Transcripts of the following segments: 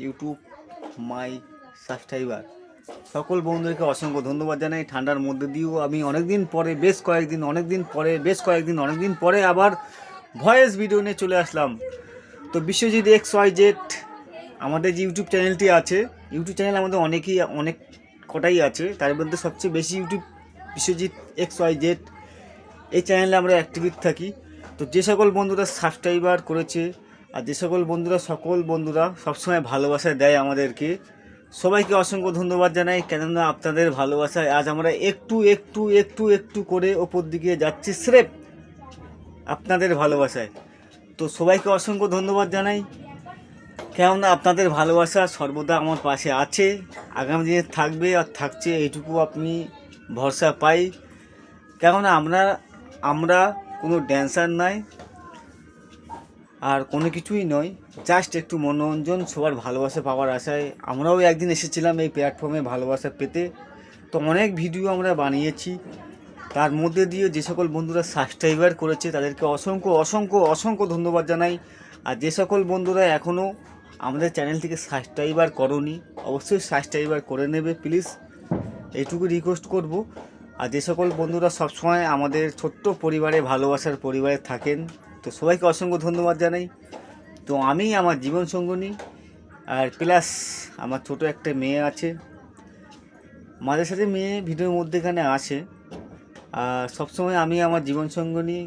YouTube মাই subscriber সকল বন্ধুদেরকে অসংখ্য ধন্যবাদ জানাই। ঠান্ডার মধ্যে দিয়েও আমি বেশ কয়েকদিন পরে আবার ভয়েস ভিডিও নিয়ে চলে আসলাম। তো বিশ্বজিৎ XYZ আমাদের যে ইউটিউব চ্যানেলটি আছে, ইউটিউব চ্যানেল আমাদের অনেক কটাই আছে, তার মধ্যে সবচেয়ে বেশি বিশ্বজিৎ XYZ এই চ্যানেলে আমরা অ্যাক্টিভ থাকি। তো যে সকল বন্ধুরা সাবস্ক্রাইবার করেছে আর যে সকল বন্ধুরা সবসময় ভালোবাসা দেয় আমাদেরকে, সবাইকে অসংখ্য ধন্যবাদ জানাই। কেননা আপনাদের ভালোবাসায় আজ আমরা একটু করে ওপর দিকে যাচ্ছি, স্রেফ আপনাদের ভালোবাসায়। তো সবাইকে অসংখ্য ধন্যবাদ জানাই, কেননা আপনাদের ভালোবাসা সর্বদা আমার পাশে আছে, আগামী দিনে থাকবে আর থাকছে, এইটুকু আপনি ভরসা পাই। কেননা আমরা কোনো ড্যান্সার নয় আর কোনো কিছুই নয়, জাস্ট একটু মনোরঞ্জন, সবার ভালোবাসা পাওয়ার আশায় আমরাও একদিন এসেছিলাম এই প্ল্যাটফর্মে ভালোবাসা পেতে। তো অনেক ভিডিও আমরা বানিয়েছি, তার মধ্যে দিয়ে যে সকল বন্ধুরা সাবস্ক্রাইবার করেছে তাদেরকে অসংখ্য ধন্যবাদ জানাই। আর যে সকল বন্ধুরা এখনও আমাদের চ্যানেলটিকে সাবস্ক্রাইবার করোনি, অবশ্যই সাবস্ক্রাইবার করে নেবে প্লিজ, এইটুকু রিকোয়েস্ট করব। আর যে সকল বন্ধুরা সবসময় আমাদের ছোট্ট পরিবারে, ভালোবাসার পরিবারে থাকেন, তো সবাইকে অসংখ্য ধন্যবাদ জানাই। তো আমি আমার জীবনসঙ্গিনী আর প্লাস আমার ছোট একটা মেয়ে আছে, মাঝে সাথে মেয়ে ভিডিওর মধ্যেখানে আসে। আর সবসময় আমি আমার জীবনসঙ্গিনী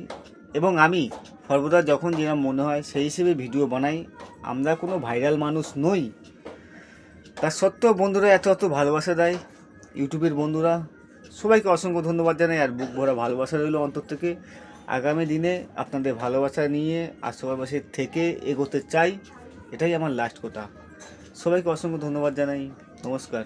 এবং আমি সর্বদা যখন যেরকম মনে হয় সেই হিসেবে ভিডিও বানাই। আমরা কোনো ভাইরাল মানুষ নই, তার সত্ত্বেও বন্ধুরা এত ভালোবাসা দেয়, ইউটিউবের বন্ধুরা সবাইকে অসংখ্য ধন্যবাদ জানাই। আর বুক ভরা ভালোবাসা রইল অন্তর থেকে। আগামী দিনে আপনাদের ভালোবাসা নিয়ে আর সবার পাশে থেকে এগোতে চাই, এটাই আমার লাস্ট কথা। সবাইকে অসংখ্য ধন্যবাদ জানাই। নমস্কার।